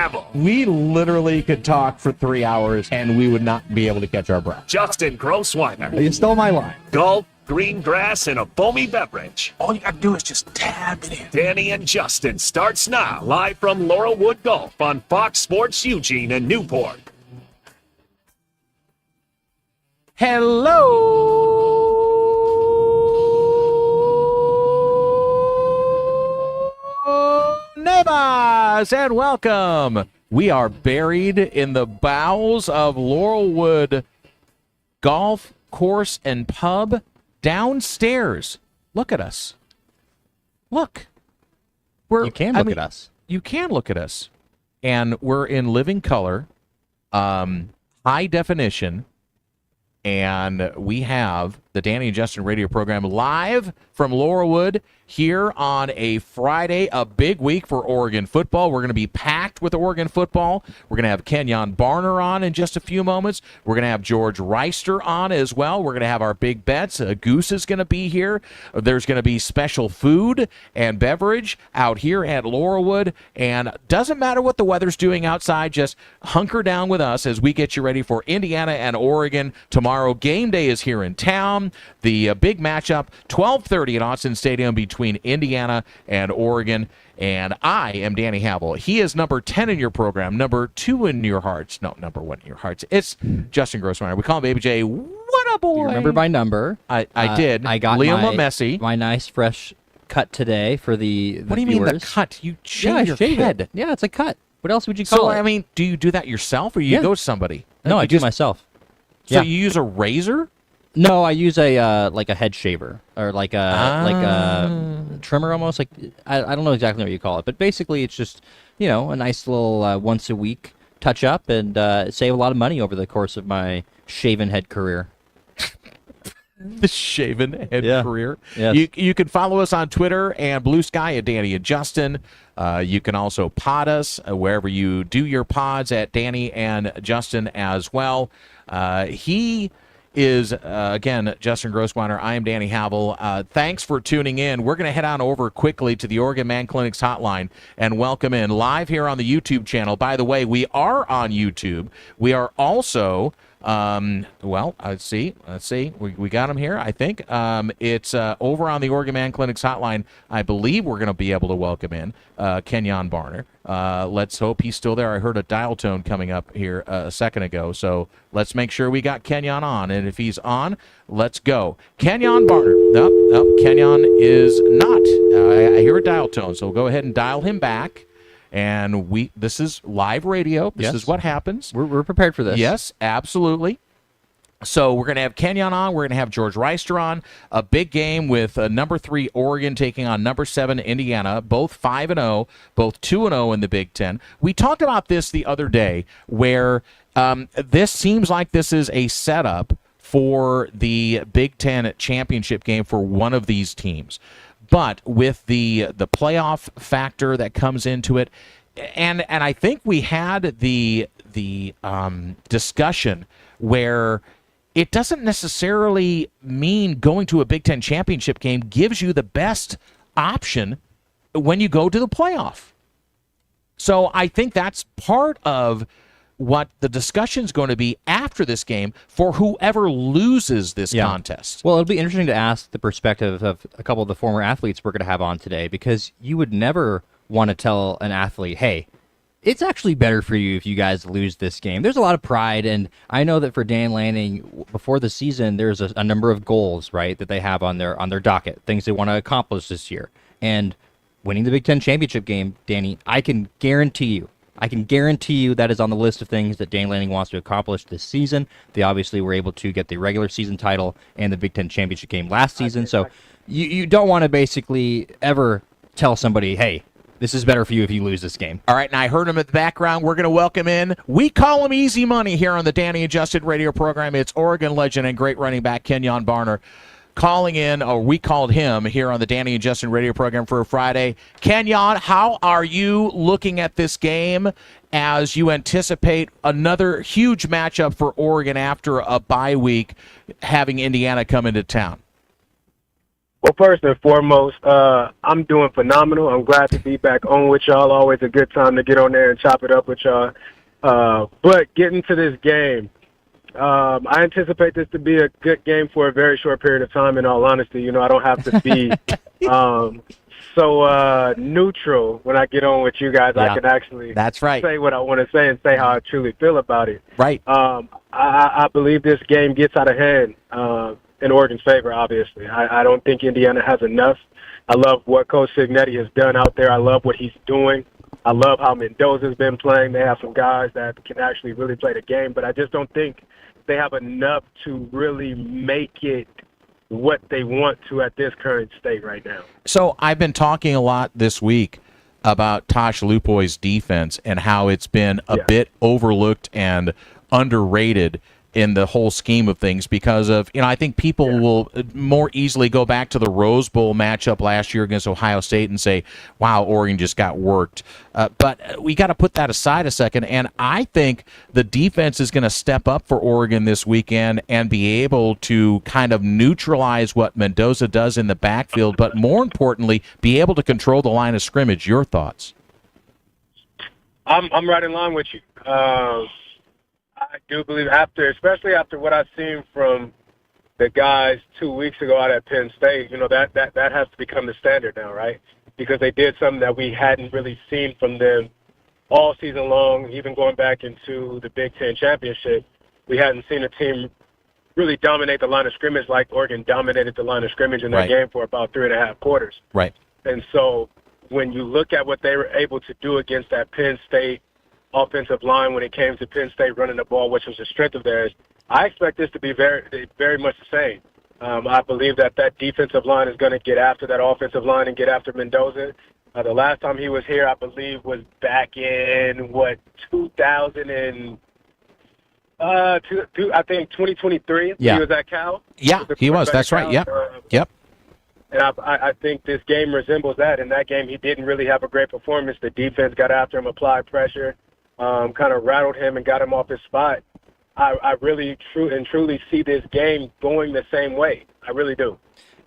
Havel. We literally could talk for 3 hours and we would not be able to catch our breath. Justin Grossweiner. You stole my line. Golf, green grass, and a foamy beverage. All you gotta do is just tap it in. Danny and Justin starts now, live from Laurelwood Golf on Fox Sports Eugene and Newport. Hello, neighbors, and welcome. We are buried in the bowels of Laurelwood Golf Course and Pub downstairs. Look at us. Look. You can look at us. You can look at us. And we're in living color, high definition, and we have the Danny and Justin radio program live from Laurelwood here on a Friday, a big week for Oregon football. We're going to be packed with Oregon football. We're going to have Kenyon Barner on in just a few moments. We're going to have George Reister on as well. We're going to have our big bets. Goose is going to be here. There's going to be special food and beverage out here at Laurelwood. And doesn't matter what the weather's doing outside, just hunker down with us as we get you ready for Indiana and Oregon tomorrow. Game day is here in town. The big matchup, 12:30 at Austin Stadium between Indiana and Oregon. And I am Danny Havel. He is number 10 in your program, number 2 in your hearts. No, number 1 in your hearts. It's Justin Grossmeyer. We call him Baby J. What a boy. You remember my number. I did. I got Liam Messi. my nice fresh cut today for the What do you viewers. mean the cut? You shave I your shave head. it. Yeah, it's a cut. What else would you call So, it? I mean, do you do that yourself or you Yeah. go to somebody? no, You I do it myself. So Yeah. you use a razor? No, I use a like a head shaver or like a trimmer almost. Like I don't know exactly what you call it, but basically it's just a nice little once a week touch up and save a lot of money over the course of my shaven head career. The shaven head career. Yes. You can follow us on Twitter and Blue Sky at Danny and Justin. You can also pod us wherever you do your pods at Danny and Justin as well. He is, again, Justin Grossweiner. I am Danny Havel. Thanks for tuning in. We're going to head on over quickly to the Oregon Man Clinic's hotline and welcome in live here on the YouTube channel. By the way, we are on YouTube. We are also... let's see. We got him here, I think. It's over on the Oregon Man Clinic's hotline. I believe we're going to be able to welcome in Kenyon Barner. Let's hope he's still there. I heard a dial tone coming up here a second ago, so let's make sure we got Kenyon on. And if he's on, let's go. Kenyon Barner. Nope, Kenyon is not. I hear a dial tone, so we'll go ahead and dial him back. And this is live radio. This is what happens. We're prepared for this. Yes, absolutely. So we're going to have Kenyon on. We're going to have George Reister on. A big game with number 3 Oregon taking on number 7 Indiana, both 5-0, both 2-0 in the Big Ten. We talked about this the other day where this seems like this is a setup for the Big Ten championship game for one of these teams. But with the playoff factor that comes into it, and I think we had the discussion where it doesn't necessarily mean going to a Big Ten championship game gives you the best option when you go to the playoff. So I think that's part of what the discussion's going to be after this game for whoever loses this contest. Well, it'll be interesting to ask the perspective of a couple of the former athletes we're going to have on today, because you would never want to tell an athlete, hey, it's actually better for you if you guys lose this game. There's a lot of pride, and I know that for Dan Lanning, before the season, there's a number of goals, right, that they have on their docket, things they want to accomplish this year. And winning the Big Ten championship game, Danny, I can guarantee you that is on the list of things that Dan Lanning wants to accomplish this season. They obviously were able to get the regular season title and the Big Ten championship game last season. So you don't want to basically ever tell somebody, hey, this is better for you if you lose this game. All right, and I heard him in the background. We're going to welcome in. We call him Easy Money here on the Danny and Justin radio program. It's Oregon legend and great running back Kenyon Barner calling in, or we called him here on the Danny and Justin radio program for a Friday. Kenyon, how are you looking at this game as you anticipate another huge matchup for Oregon after a bye week, having Indiana come into town? Well, first and foremost, I'm doing phenomenal. I'm glad to be back on with y'all. Always a good time to get on there and chop it up with y'all. But getting to this game, I anticipate this to be a good game for a very short period of time, in all honesty. I don't have to be so neutral when I get on with you guys. Yeah, I can actually that's right. say what I want to say and say how I truly feel about it. Right. I believe this game gets out of hand in Oregon's favor, obviously. I don't think Indiana has enough. I love what Coach Signetti has done out there. I love what he's doing. I love how Mendoza's been playing. They have some guys that can actually really play the game, but I just don't think they have enough to really make it what they want to at this current state right now. So I've been talking a lot this week about Tosh Lupoi's defense and how it's been a bit overlooked and underrated in the whole scheme of things because of, I think people will more easily go back to the Rose Bowl matchup last year against Ohio State and say, wow, Oregon just got worked. But we got to put that aside a second, and I think the defense is going to step up for Oregon this weekend and be able to kind of neutralize what Mendoza does in the backfield, but more importantly, be able to control the line of scrimmage. Your thoughts? I'm right in line with you. I do believe especially after what I've seen from the guys 2 weeks ago out at Penn State, that has to become the standard now, right? Because they did something that we hadn't really seen from them all season long, even going back into the Big Ten championship. We hadn't seen a team really dominate the line of scrimmage like Oregon dominated the line of scrimmage in that game for about 3.5 quarters. Right. And so when you look at what they were able to do against that Penn State offensive line when it came to Penn State running the ball, which was a strength of theirs, I expect this to be very, very much the same. I believe that defensive line is going to get after that offensive line and get after Mendoza. The last time he was here, I believe, was back in, 2000 and I think 2023. Yeah. He was at Cal. Yeah, he was. That's right. Yep. Yep. And I think this game resembles that. In that game, he didn't really have a great performance. The defense got after him, applied pressure, kind of rattled him and got him off his spot. I really truly see this game going the same way. I really do.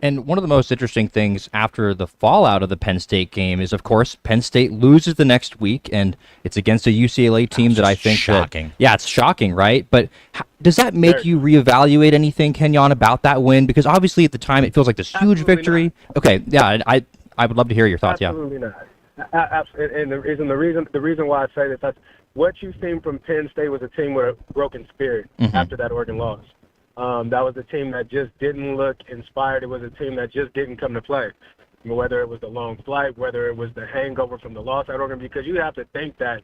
And one of the most interesting things after the fallout of the Penn State game is, of course, Penn State loses the next week, and it's against a UCLA team that I think shocking. It's shocking, right? But does that make you reevaluate anything, Kenyon, about that win? Because obviously at the time it feels like this huge victory. Not. Okay, yeah, I would love to hear your thoughts. Absolutely not. Absolutely. And the reason why I say this, what you've seen from Penn State was a team with a broken spirit after that Oregon loss. That was a team that just didn't look inspired. It was a team that just didn't come to play. Whether it was the long flight, whether it was the hangover from the loss at Oregon, because you have to think that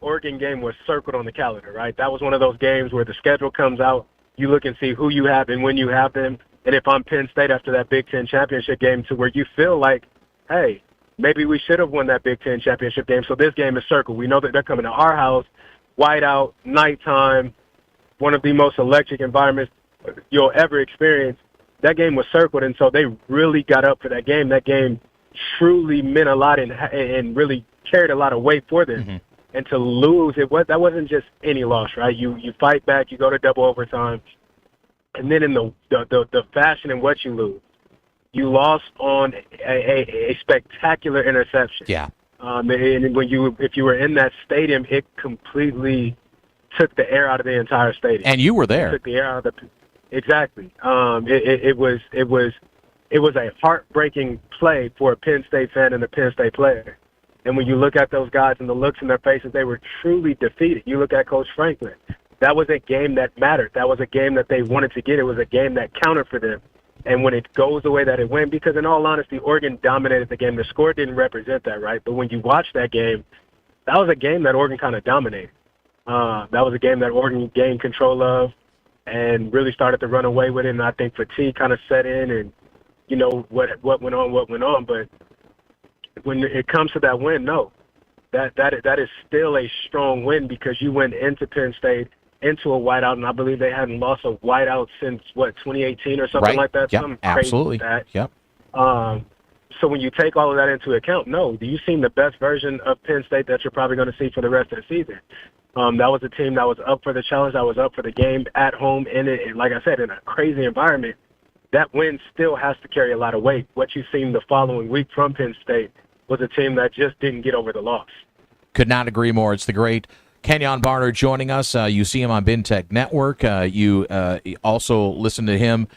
Oregon game was circled on the calendar, right? That was one of those games where the schedule comes out, you look and see who you have and when you have them. And if I'm Penn State after that Big Ten championship game to where you feel like, hey, maybe we should have won that Big Ten championship game, so this game is circled. We know that they're coming to our house, whiteout, nighttime, one of the most electric environments you'll ever experience. That game was circled, and so they really got up for that game. That game truly meant a lot and really carried a lot of weight for them. And to lose, that wasn't just any loss, right? You fight back, you go to double overtime, and then in the fashion in what you lose, you lost on a spectacular interception. Yeah. And if you were in that stadium, it completely took the air out of the entire stadium. And you were there. It took the air out of exactly. It was a heartbreaking play for a Penn State fan and a Penn State player. And when you look at those guys and the looks in their faces, they were truly defeated. You look at Coach Franklin. That was a game that mattered. That was a game that they wanted to get. It was a game that counted for them. And when it goes the way that it went, because in all honesty, Oregon dominated the game. The score didn't represent that, right? But when you watch that game, that was a game that Oregon kind of dominated. That was a game that Oregon gained control of and really started to run away with it. And I think fatigue kind of set in, and what went on. But when it comes to that win, no, that is still a strong win because you went into Penn State into a whiteout, and I believe they hadn't lost a whiteout since 2018 or something like that. Yep. Something Absolutely. crazy like that. Yep. So when you take all of that into account, no, you've seen the best version of Penn State that you're probably going to see for the rest of the season. That was a team that was up for the challenge, that was up for the game at home, like I said, in a crazy environment. that win still has to carry a lot of weight. What you've seen the following week from Penn State was a team that just didn't get over the loss. Could not agree more. It's the great Kenyon Barner joining us. You see him on BinTech Network. You also listen to him.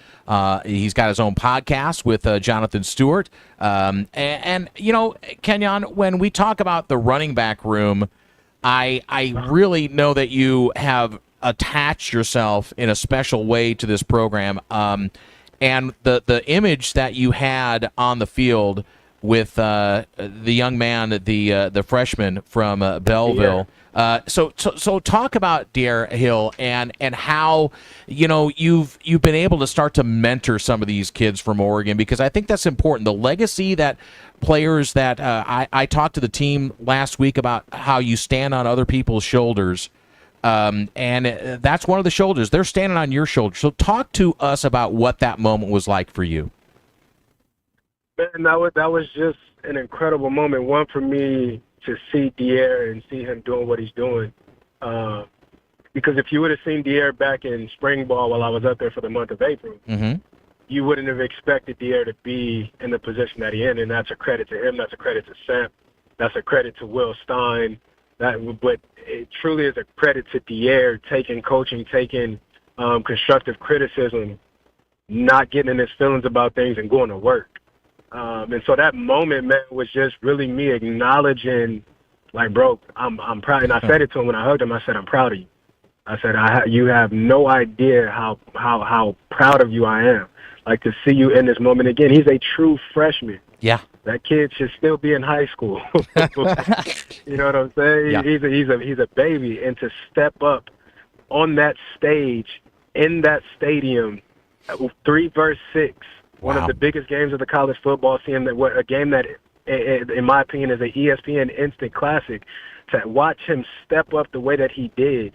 He's got his own podcast with Jonathan Stewart. And, you know, Kenyon, when we talk about the running back room, I really know that you have attached yourself in a special way to this program. And the image that you had on the field with the young man, the freshman from Belleville. So talk about De'Aaron Hill and how, you know, you've been able to start to mentor some of these kids from Oregon, because I think that's important. The legacy that players that I talked to the team last week about how you stand on other people's shoulders. And that's one of the shoulders. They're standing on your shoulders. So talk to us about what that moment was like for you. Man, that was just an incredible moment. One, for me to see De'Aaron and see him doing what he's doing. Because if you would have seen De'Aaron back in spring ball while I was up there for the month of April, you wouldn't have expected De'Aaron to be in the position that he's in, and that's a credit to him. That's a credit to Samp. That's a credit to Will Stein. But it truly is a credit to De'Aaron taking coaching, taking constructive criticism, not getting in his feelings about things and going to work. And so that moment, man, was just really me acknowledging, like, bro, I'm proud. And I said it to him when I hugged him. I said, I'm proud of you. I said, you have no idea how proud of you I am. Like, to see you in this moment again. He's a true freshman. Yeah. That kid should still be in high school. You know what I'm saying? Yeah. He's a baby, and to step up on that stage in that stadium, 3 versus 6. One of the biggest games of the college football scene, a game that, in my opinion, is an ESPN instant classic. To watch him step up the way that he did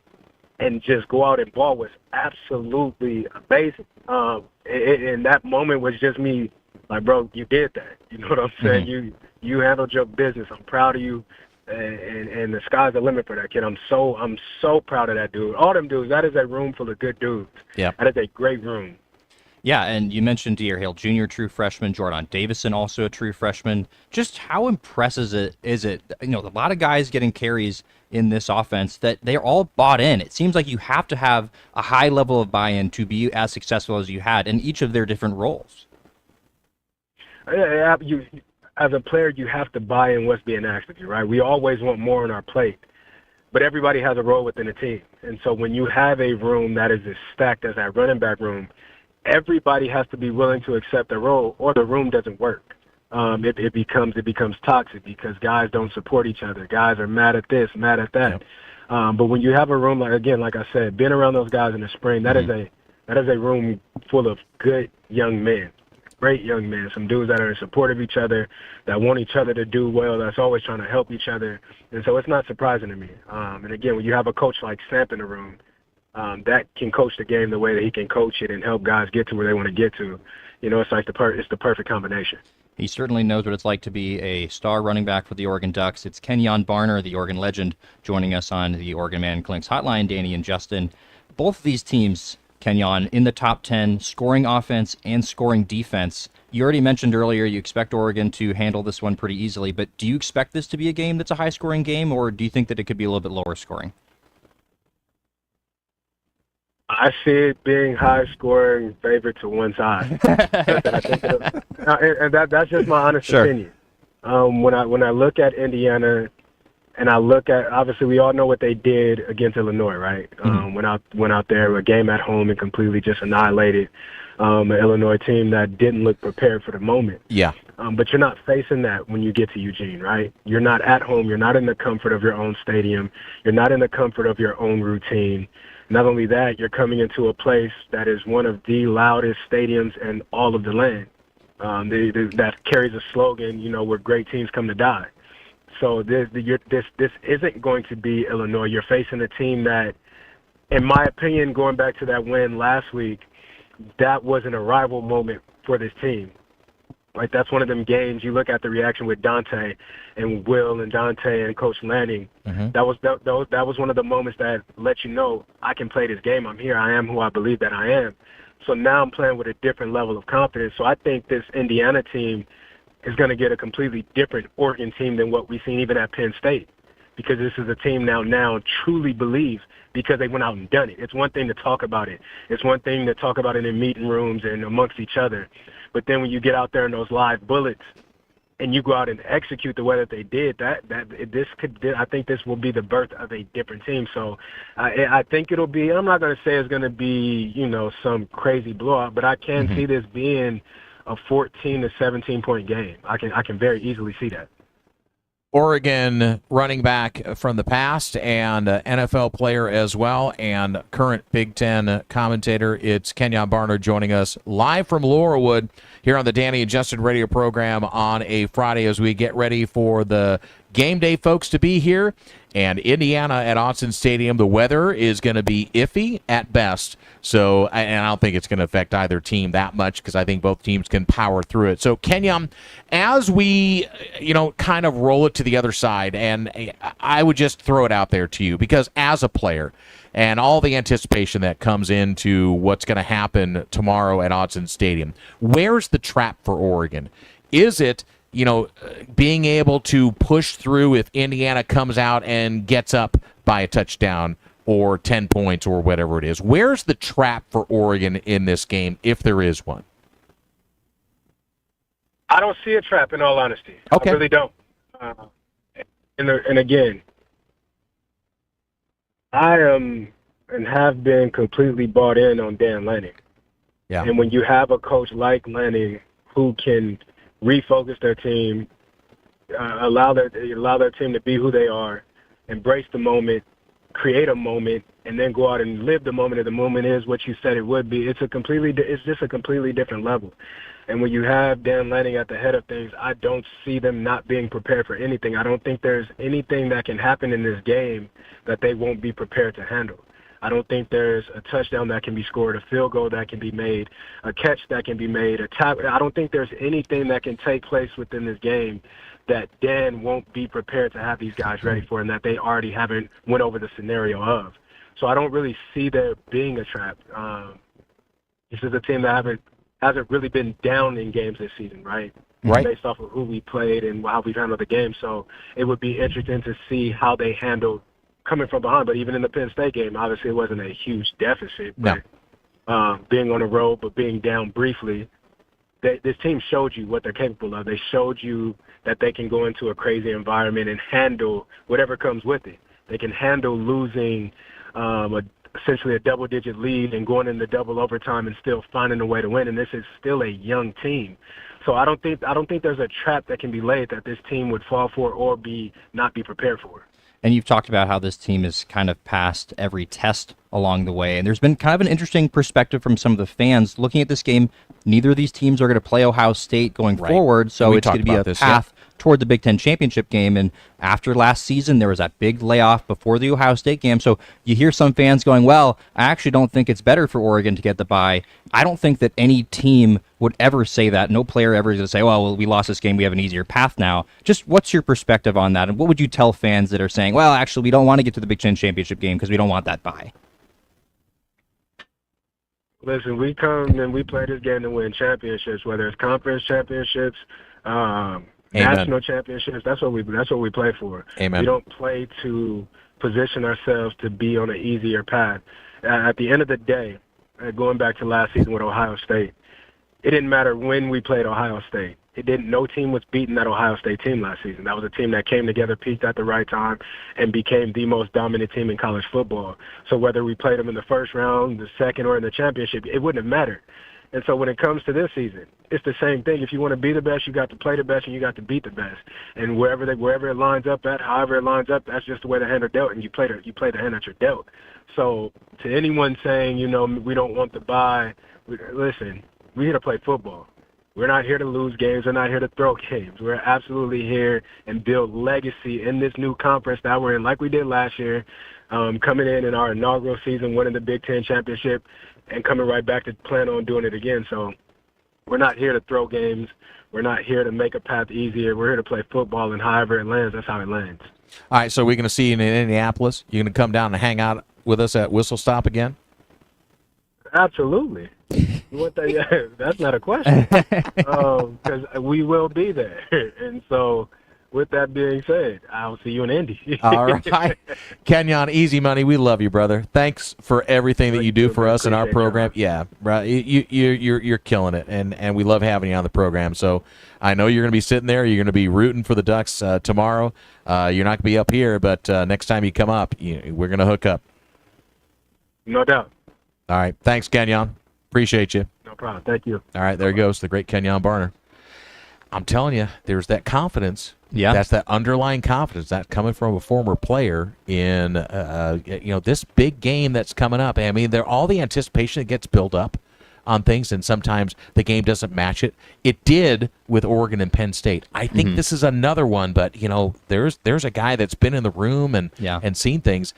and just go out and ball was absolutely amazing. And that moment was just me, like, bro, you did that. You know what I'm saying? Mm-hmm. You handled your business. I'm proud of you. And the sky's the limit for that kid. I'm so proud of that dude. All them dudes. That is a room full of good dudes. Yeah. That is a great room. Yeah, and you mentioned De'Aaron Hill Jr., true freshman, Jordan Davison, also a true freshman. Just how impressive is it? You know, a lot of guys getting carries in this offense that they're all bought in. It seems like you have to have a high level of buy-in to be as successful as you had in each of their different roles. Yeah, as a player, you have to buy in what's being asked of you, right? We always want more on our plate, but everybody has a role within a team. And so when you have a room that is as stacked as that running back room, everybody has to be willing to accept the role, or the room doesn't work. It becomes toxic because guys don't support each other. Guys are mad at this, mad at that. Yep. But when you have a room, like I said, being around those guys in the spring, that is a room full of good young men, great young men, some dudes that are in support of each other, that want each other to do well, that's always trying to help each other. And so it's not surprising to me. And again, when you have a coach like Samp in the room, that can coach the game the way that he can coach it and help guys get to where they want to get to. You know, it's like it's the perfect combination. He certainly knows what it's like to be a star running back for the Oregon Ducks. It's Kenyon Barner, the Oregon legend, joining us on the Oregon Man Clinics hotline. Danny and Justin, both of these teams, Kenyon, in the top 10, scoring offense and scoring defense. You already mentioned earlier you expect Oregon to handle this one pretty easily, but do you expect this to be a game that's a high-scoring game, or do you think that it could be a little bit lower scoring? I see it being high scoring, favorite to one side. And that's just my honest opinion. When I look at Indiana, and I look at, obviously we all know what they did against Illinois, right? Went out there, a game at home, and completely just annihilated an Illinois team that didn't look prepared for the moment. Yeah. But you're not facing that when you get to Eugene, right? You're not at home. You're not in the comfort of your own stadium. You're not in the comfort of your own routine. Not only that, you're coming into a place that is one of the loudest stadiums in all of the land. That carries a slogan, you know, where great teams come to die. So this isn't going to be Illinois. You're facing a team that, in my opinion, going back to that win last week, that was an arrival moment for this team. Like, that's one of them games. You look at the reaction with Dante and Will and Dante and Coach Lanning. Mm-hmm. That was one of the moments that let you know I can play this game. I'm here. I am who I believe that I am. So now I'm playing with a different level of confidence. So I think this Indiana team is going to get a completely different Oregon team than what we've seen even at Penn State, because this is a team now truly believes, because they went out and done it. It's one thing to talk about it. It's one thing to talk about it in meeting rooms and amongst each other. But then when you get out there in those live bullets and you go out and execute the way that they did, I think this will be the birth of a different team. So I think it'll be, I'm not going to say it's going to be, some crazy blowout, but I can see this being a 14 to 17 point game. I can very easily see that. Oregon running back from the past and NFL player as well, and current Big Ten commentator. It's Kenyon Barner joining us live from Laurelwood here on the Danny and Justin radio program on a Friday as we get ready for the game day folks to be here. And Indiana at Autzen Stadium, the weather is going to be iffy at best. So, and I don't think it's going to affect either team that much, because I think both teams can power through it. So, Kenyon, as we, kind of roll it to the other side, and I would just throw it out there to you, because as a player and all the anticipation that comes into what's going to happen tomorrow at Autzen Stadium, where's the trap for Oregon? Is it being able to push through if Indiana comes out and gets up by a touchdown or 10 points or whatever it is? Where's the trap for Oregon in this game, if there is one? I don't see a trap, in all honesty. Okay. I really don't. And again, I am and have been completely bought in on Dan Lanning. Yeah. And when you have a coach like Lanning who can refocus their team, allow their team to be who they are, embrace the moment, create a moment, and then go out and live the moment. If the moment is what you said it would be, it's just a completely different level. And when you have Dan Lanning at the head of things, I don't see them not being prepared for anything. I don't think there's anything that can happen in this game that they won't be prepared to handle. I don't think there's a touchdown that can be scored, a field goal that can be made, a catch that can be made, I don't think there's anything that can take place within this game that Dan won't be prepared to have these guys ready for, and that they already haven't went over the scenario of. So I don't really see there being a trap. This is a team that hasn't really been down in games this season, right? Based off of who we played and how we've handled the game. So it would be interesting to see how they handle coming from behind. But even in the Penn State game, obviously it wasn't a huge deficit. No. But being on the road but being down briefly, this team showed you what they're capable of. They showed you that they can go into a crazy environment and handle whatever comes with it. They can handle losing essentially a double-digit lead and going into double overtime and still finding a way to win. And this is still a young team. So I don't think there's a trap that can be laid that this team would fall for or not be prepared for. And you've talked about how this team has kind of passed every test along the way. And there's been kind of an interesting perspective from some of the fans looking at this game. Neither of these teams are going to play Ohio State going forward, so it's going to be a path toward the Big Ten championship game. And after last season, there was that big layoff before the Ohio State game. So you hear some fans going, well, I actually don't think it's better for Oregon to get the bye. I don't think that any team would ever say that. No player ever is going to say, well, we lost this game, we have an easier path now. Just what's your perspective on that? And what would you tell fans that are saying, well, actually, we don't want to get to the Big Ten championship game because we don't want that bye? Listen, we come and we play this game to win championships, whether it's conference championships, national championships. That's what we play for. Amen. We don't play to position ourselves to be on an easier path. At the end of the day, going back to last season with Ohio State, it didn't matter when we played Ohio State. No team was beating that Ohio State team last season. That was a team that came together, peaked at the right time, and became the most dominant team in college football. So whether we played them in the first round, the second, or in the championship, it wouldn't have mattered. And so when it comes to this season, it's the same thing. If you want to be the best, you got to play the best, and you got to beat the best. And wherever it lines up at, however it lines up, that's just the way the hand are dealt, and you play the hand that you're dealt. So to anyone saying, we don't want to bye, listen, we're here to play football. We're not here to lose games. We're not here to throw games. We're absolutely here and build legacy in this new conference that we're in, like we did last year, coming in our inaugural season, winning the Big Ten championship, and coming right back to plan on doing it again. So we're not here to throw games. We're not here to make a path easier. We're here to play football, and however it lands, that's how it lands. All right, so we're going to see you in Indianapolis. You're going to come down and hang out with us at Whistle Stop again? Absolutely. You want that? Yeah, that's not a question. Because we will be there. And so, with that being said, I'll see you in Indy. All right. Kenyon, easy money. We love you, brother. Thanks for everything that you do for us in our program. Yeah, right. You're killing it, and we love having you on the program. So I know you're going to be sitting there. You're going to be rooting for the Ducks tomorrow. You're not going to be up here, but next time you come up, we're going to hook up. No doubt. All right. Thanks, Kenyon. Appreciate you. No problem. Thank you. All right. There goes the great Kenyon Barner. I'm telling you, there's that confidence. Yeah. That's that underlying confidence that coming from a former player in this big game that's coming up. I mean, all the anticipation that gets built up on things, and sometimes the game doesn't match it. It did with Oregon and Penn State. I think this is another one, but there's a guy that's been in the room and seen things.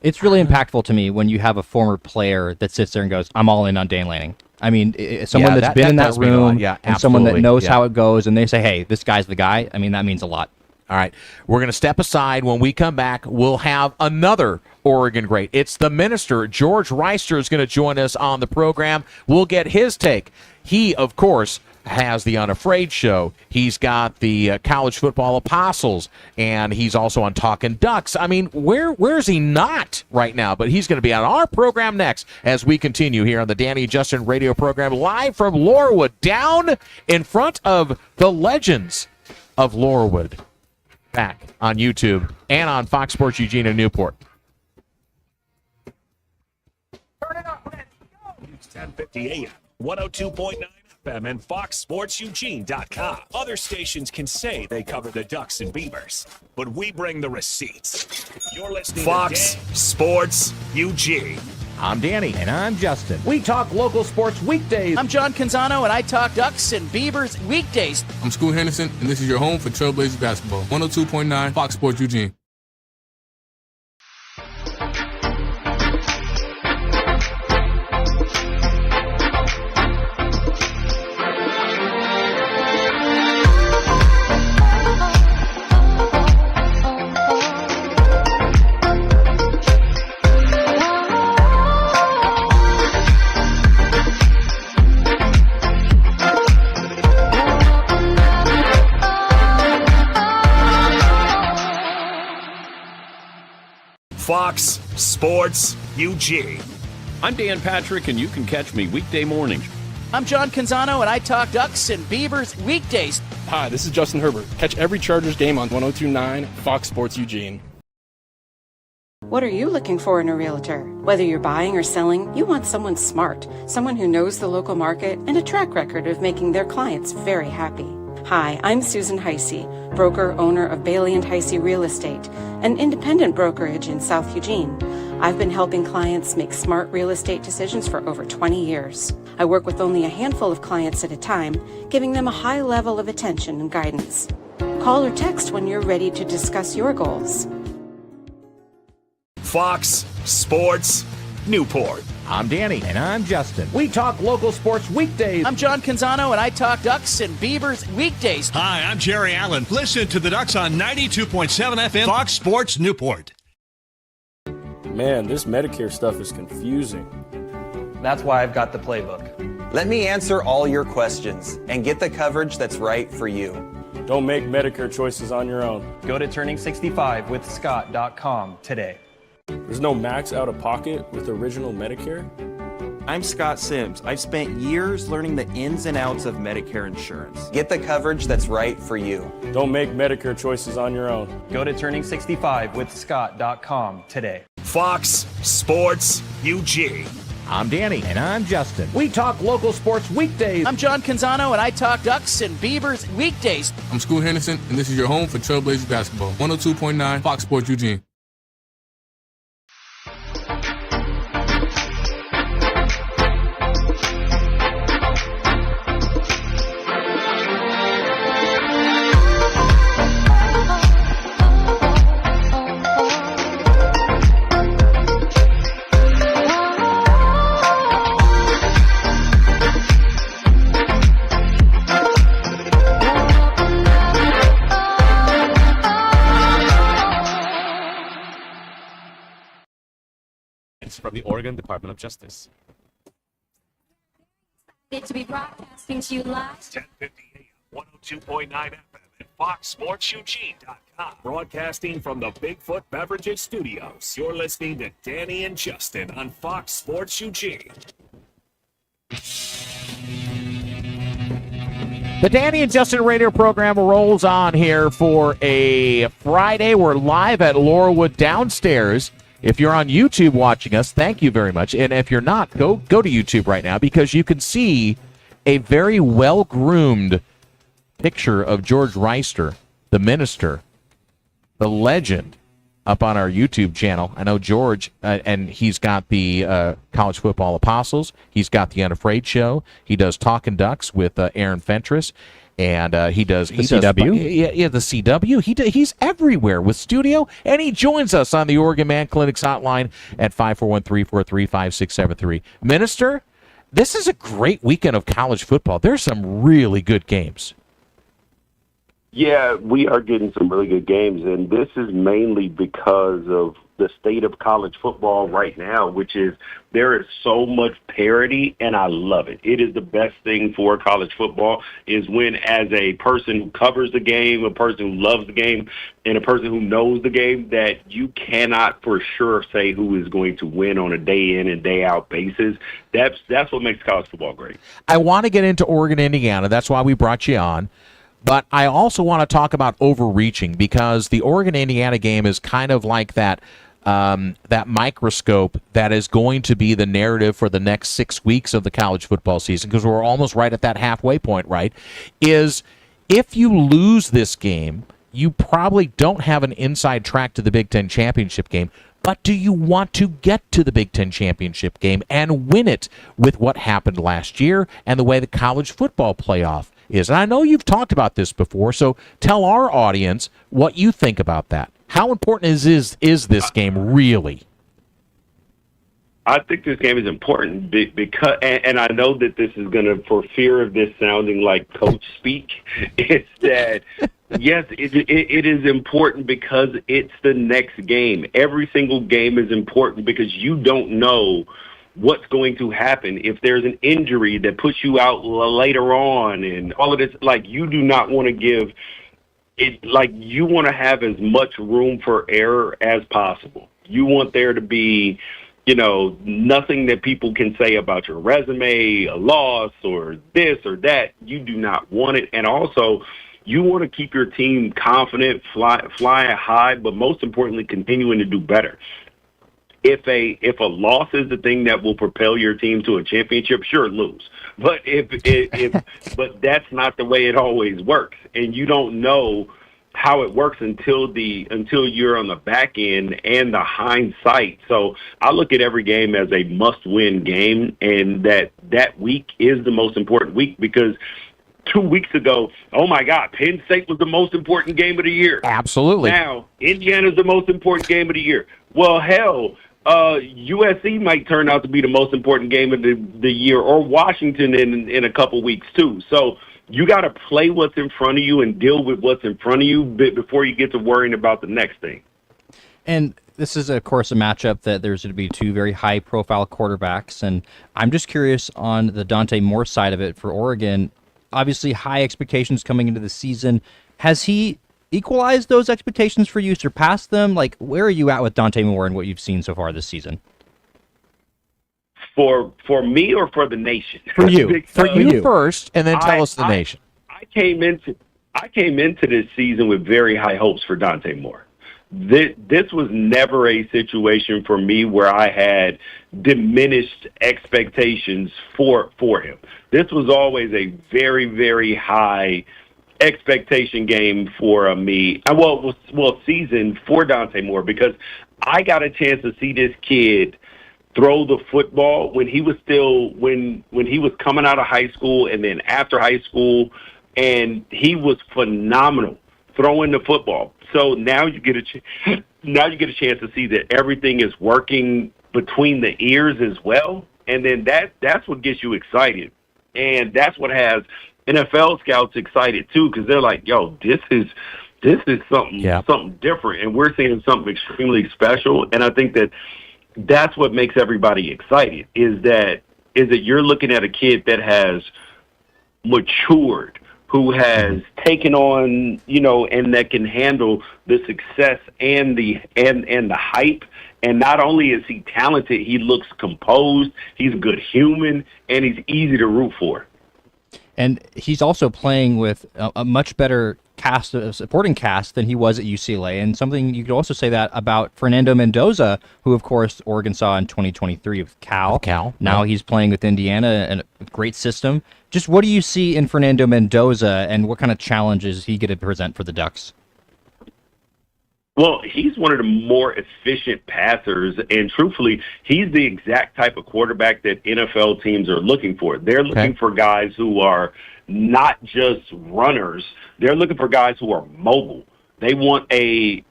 It's really impactful to me when you have a former player that sits there and goes, "I'm all in on Dan Lanning." I mean, someone that's been in that room and someone that knows how it goes, and they say, "Hey, this guy's the guy." I mean, that means a lot. All right, we're going to step aside. When we come back, we'll have another Oregon great. It's the minister, George Reister, is going to join us on the program. We'll get his take. He, of course, has the Unafraid show. He's got the College Football Apostles, and he's also on Talking Ducks. I mean, where's he not right now? But he's going to be on our program next as we continue here on the Danny and Justin radio program, live from Laurelwood, down in front of the Legends of Laurelwood. Back on YouTube and on Fox Sports Eugene and Newport. Turn it up, let's go. It's 10:50 a.m. 102.9 FM and FoxSportsEugene.com. Other stations can say they cover the Ducks and Beavers, but we bring the receipts. You're listening Fox to Sports Eugene. I'm Danny. And I'm Justin. We talk local sports weekdays. I'm John Canzano, and I talk Ducks and Beavers weekdays. I'm Scoot Henderson, and this is your home for Trailblazers basketball. 102.9 Fox Sports Eugene. Fox Sports Eugene. I'm Dan Patrick, and you can catch me weekday mornings. I'm John Canzano, and I talk Ducks and Beavers weekdays. Hi, this is Justin Herbert. Catch every Chargers game on 102.9 Fox Sports Eugene. What are you looking for in a realtor? Whether you're buying or selling, you want someone smart, someone who knows the local market and a track record of making their clients very happy. Hi, I'm Susan Heisey, broker owner of Bailey & Heisey Real Estate, an independent brokerage in South Eugene. I've been helping clients make smart real estate decisions for over 20 years. I work with only a handful of clients at a time, giving them a high level of attention and guidance. Call or text when you're ready to discuss your goals. Fox Sports Newport. I'm Danny. And I'm Justin. We talk local sports weekdays. I'm John Canzano, and I talk Ducks and Beavers weekdays. Hi, I'm Jerry Allen. Listen to the Ducks on 92.7 FM, Fox Sports Newport. Man, this Medicare stuff is confusing. That's why I've got the playbook. Let me answer all your questions and get the coverage that's right for you. Don't make Medicare choices on your own. Go to turning65withscott.com today. There's no max out of pocket with original Medicare? I'm Scott Sims. I've spent years learning the ins and outs of Medicare insurance. Get the coverage that's right for you. Don't make Medicare choices on your own. Go to turning65withscott.com today. Fox Sports Eugene. I'm Danny. And I'm Justin. We talk local sports weekdays. I'm John Canzano, and I talk Ducks and Beavers weekdays. I'm Scoot Henderson, and this is your home for Trailblazers basketball. 102.9 Fox Sports Eugene. From the Oregon Department of Justice. To be broadcasting to you live. 1050 AM, 102.9 FM, and FoxSportsUG.com. Broadcasting from the Bigfoot Beverages Studios. You're listening to Danny and Justin on Fox Sports UG. The Danny and Justin radio program rolls on here for a Friday. We're live at Laurelwood downstairs. If you're on YouTube watching us, thank you very much. And if you're not, go to YouTube right now because you can see a very well-groomed picture of George Reister, the minister, the legend, up on our YouTube channel. I know George, and he's got the College Football Apostles. He's got the Unafraid Show. He does Talking Ducks with Aaron Fentress. And he does the CW. Yeah, the CW. He's everywhere with studio, and he joins us on the Oregon Man Clinics hotline at 541-343-5673. Minister, this is a great weekend of college football. There's some really good games. Yeah, we are getting some really good games, and this is mainly because of the state of college football right now, which is there is so much parity, and I love it. It is the best thing for college football is when, as a person who covers the game, a person who loves the game, and a person who knows the game, that you cannot for sure say who is going to win on a day in and day out basis. That's what makes college football great. I want to get into Oregon, Indiana. That's why we brought you on. But I also want to talk about overreaching because the Oregon-Indiana game is kind of like that microscope that is going to be the narrative for the next 6 weeks of the college football season because we're almost right at that halfway point, right? Is if you lose this game, you probably don't have an inside track to the Big Ten championship game. But do you want to get to the Big Ten championship game and win it with what happened last year and the way the college football playoff is? And I know you've talked about this before, so tell our audience what you think about that. How important is this game really? I think this game is important because, and I know that this is going to, for fear of this sounding like coach speak, it's that, yes, it is important because it's the next game. Every single game is important because you don't know what's going to happen if there's an injury that puts you out later on and all of this. Like, you do not want to give it, like, you want to have as much room for error as possible. You want there to be, nothing that people can say about your resume, a loss or this or that. You do not want it. And also, you want to keep your team confident, flying high, but most importantly, continuing to do better. If a loss is the thing that will propel your team to a championship, sure, lose. But but that's not the way it always works, and you don't know how it works until you're on the back end and the hindsight. So I look at every game as a must-win game, and that week is the most important week because 2 weeks ago, oh my God, Penn State was the most important game of the year. Absolutely. Now Indiana's the most important game of the year. Well, hell. USC might turn out to be the most important game of the year, or Washington in a couple weeks too. So you got to play what's in front of you and deal with what's in front of you before you get to worrying about the next thing. And this is, of course, a matchup that there's going to be two very high-profile quarterbacks, and I'm just curious on the Dante Moore side of it for Oregon. Obviously, high expectations coming into the season. Has he equalize those expectations for you, surpass them? Like, where are you at with Dante Moore and what you've seen so far this season? For me or for the nation? For you. For you first, and then tell us the nation. I came into this season with very high hopes for Dante Moore. This was never a situation for me where I had diminished expectations for him. This was always a very, very high expectation game for me. Season for Dante Moore, because I got a chance to see this kid throw the football when he was still when he was coming out of high school and then after high school, and he was phenomenal throwing the football. So now you get a chance to see that everything is working between the ears as well, and then that's what gets you excited, and that's what has NFL scouts excited too, because they're like, "Yo, this is something different, and we're seeing something extremely special." And I think that's what makes everybody excited, is that is that you're looking at a kid that has matured, who has taken on, and that can handle the success and the hype. And not only is he talented, he looks composed, he's a good human, and he's easy to root for. And he's also playing with a much better supporting cast than he was at UCLA. And something you could also say that about Fernando Mendoza, who, of course, Oregon saw in 2023 with Cal. Now he's playing with Indiana and a great system. Just what do you see in Fernando Mendoza, and what kind of challenges he get to present for the Ducks? Well, he's one of the more efficient passers, and truthfully, he's the exact type of quarterback that NFL teams are looking for. They're looking for guys who are not just runners. They're looking for guys who are mobile. They want ideally,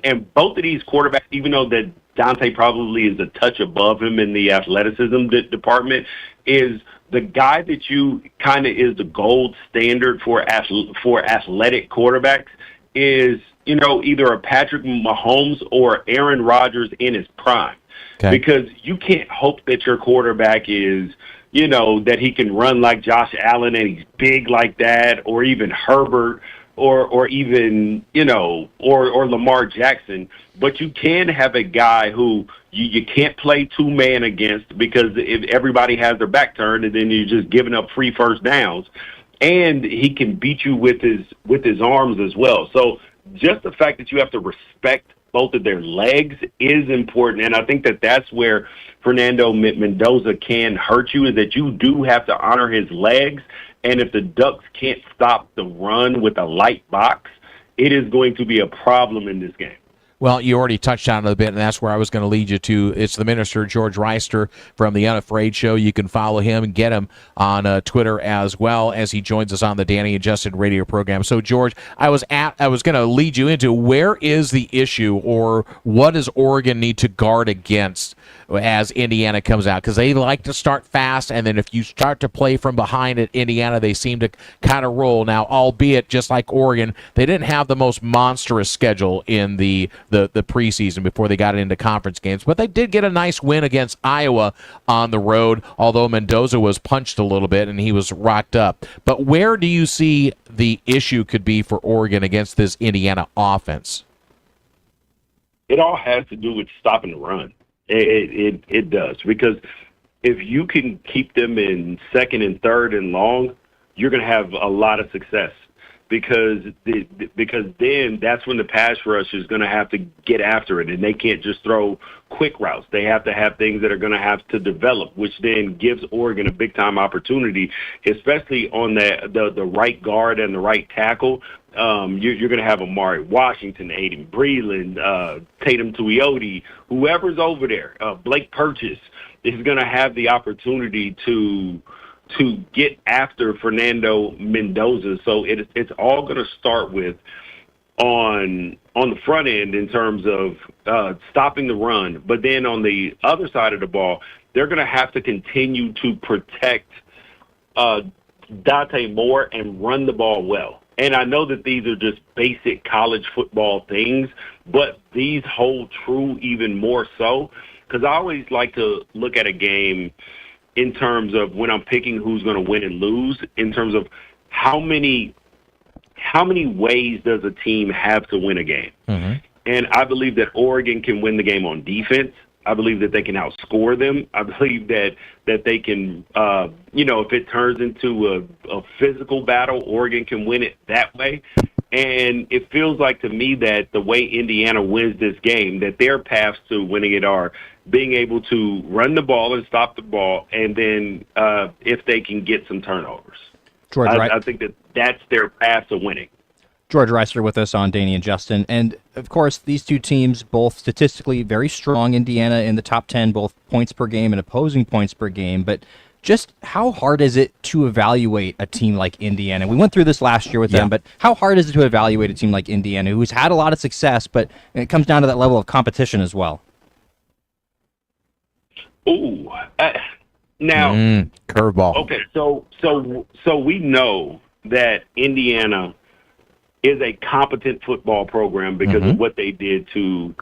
and both of these quarterbacks, even though that Dante probably is a touch above him in the athleticism department, is the guy that you kind of is the gold standard for athletic quarterbacks is, either a Patrick Mahomes or Aaron Rodgers in his prime. Okay. Because you can't hope that your quarterback is, that he can run like Josh Allen and he's big like that, or even Herbert, or even, or Lamar Jackson. But you can have a guy who you can't play two-man against, because if everybody has their back turned, and then you're just giving up free first downs. And he can beat you with his arms as well. So just the fact that you have to respect both of their legs is important. And I think that that's where Fernando Mendoza can hurt you, is that you do have to honor his legs. And if the Ducks can't stop the run with a light box, it is going to be a problem in this game. Well, you already touched on it a bit, and that's where I was going to lead you to. It's the minister, George Reister, from the Unafraid Show. You can follow him and get him on Twitter as well, as he joins us on the Danny and Justin radio program. So, George, I was going to lead you into, where is the issue, or what does Oregon need to guard against as Indiana comes out? Because they like to start fast, and then if you start to play from behind at Indiana, they seem to kind of roll. Now, albeit, just like Oregon, they didn't have the most monstrous schedule in the preseason before they got into conference games, but they did get a nice win against Iowa on the road, although Mendoza was punched a little bit and he was rocked up. But where do you see the issue could be for Oregon against this Indiana offense? It all has to do with stopping the run. It does, because if you can keep them in second and third and long, you're going to have a lot of success. Because then that's when the pass rush is going to have to get after it, and they can't just throw quick routes. They have to have things that are going to have to develop, which then gives Oregon a big-time opportunity, especially on the right guard and the right tackle. You're going to have Amari Washington, Aiden Breland, Tatum Tuioti, whoever's over there, Blake Purchase, is going to have the opportunity to get after Fernando Mendoza. So it's all going to start with on the front end in terms of stopping the run. But then on the other side of the ball, they're going to have to continue to protect Dante Moore and run the ball well. And I know that these are just basic college football things, but these hold true even more so, because I always like to look at a game in terms of, when I'm picking who's going to win and lose, in terms of how many ways does a team have to win a game? Mm-hmm. And I believe that Oregon can win the game on defense. I believe that they can outscore them. I believe that they can, if it turns into a physical battle, Oregon can win it that way. And it feels like to me that the way Indiana wins this game, that their paths to winning it are being able to run the ball and stop the ball, and then if they can get some turnovers. I think that's their path to winning. George Reister with us on Danny and Justin. And, of course, these two teams, both statistically very strong. Indiana in the top 10, both points per game and opposing points per game. But just how hard is it to evaluate a team like Indiana? We went through this last year with them, but how hard is it to evaluate a team like Indiana, who's had a lot of success, but it comes down to that level of competition as well? Ooh, now curveball. Okay, so we know that Indiana is a competent football program because of what they did to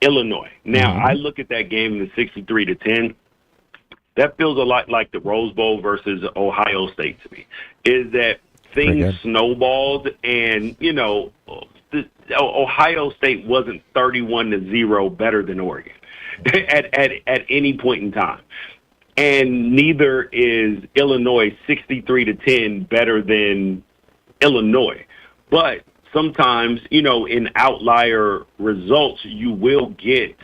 Illinois. Now, I look at that game in the 63-10. That feels a lot like the Rose Bowl versus Ohio State to me, is that things snowballed and, Ohio State wasn't 31-0 better than Oregon at any point in time. And neither is Illinois 63-10 better than Illinois. But sometimes, in outlier results, you will get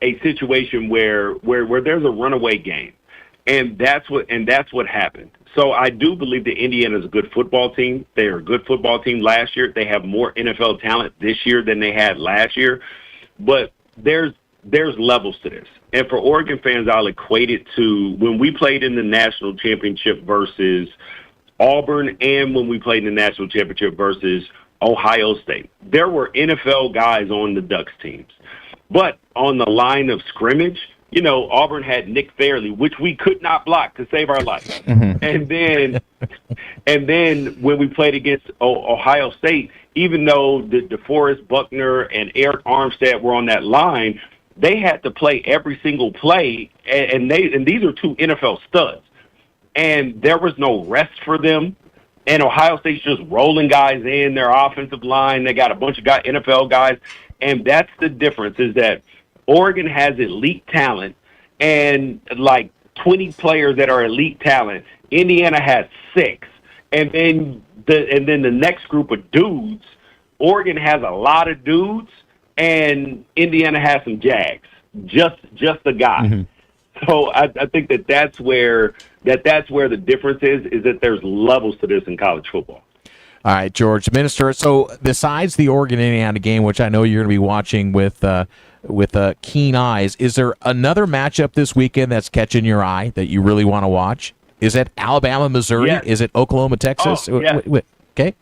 a situation where there's a runaway game. And that's what happened. So I do believe that Indiana is a good football team. They are a good football team last year. They have more NFL talent this year than they had last year. But there's levels to this. And for Oregon fans, I'll equate it to when we played in the national championship versus Auburn and when we played in the national championship versus Ohio State. There were NFL guys on the Ducks teams. But on the line of scrimmage, Auburn had Nick Fairley, which we could not block to save our life. Mm-hmm. And then when we played against Ohio State, even though DeForest Buckner and Eric Armstead were on that line, they had to play every single play, and these are two NFL studs. And there was no rest for them. And Ohio State's just rolling guys in their offensive line. They got a bunch of NFL guys. And that's the difference, is that Oregon has elite talent and like 20 players that are elite talent. Indiana has 6. And then the next group of dudes, Oregon has a lot of dudes and Indiana has some Jags. Just the guy. Mm-hmm. So I think that's where the difference is that there's levels to this in college football. All right, George, Minister. So besides the Oregon-Indiana game, which I know you're going to be watching with keen eyes, is there another matchup this weekend that's catching your eye that you really want to watch? Is it Alabama, Missouri? Yes. Is it Oklahoma, Texas? Oh, yes. Okay.